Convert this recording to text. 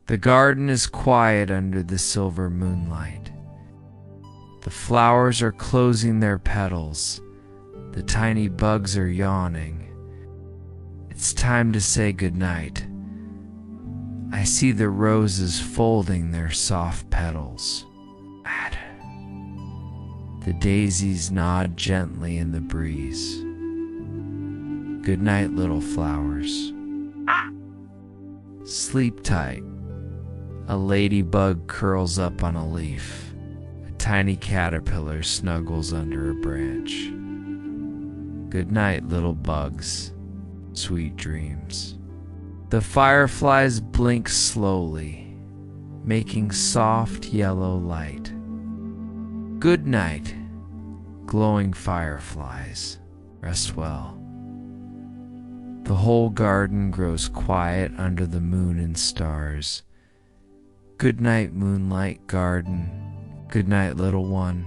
The garden is quiet under the silver moonlight. The flowers are closing their petals. The tiny bugs are yawning. It's time to say goodnight. I see the roses folding their soft petals. The daisies nod gently in the breeze. Good night, little flowers. Sleep tight. A ladybug curls up on a leaf. A tiny caterpillar snuggles under a branch. Good night, little bugs. Sweet dreams. The fireflies blink slowly, making soft yellow light. Good night, glowing fireflies. Rest well. The whole garden grows quiet under the moon and stars. Good night, moonlight garden. Good night, little one.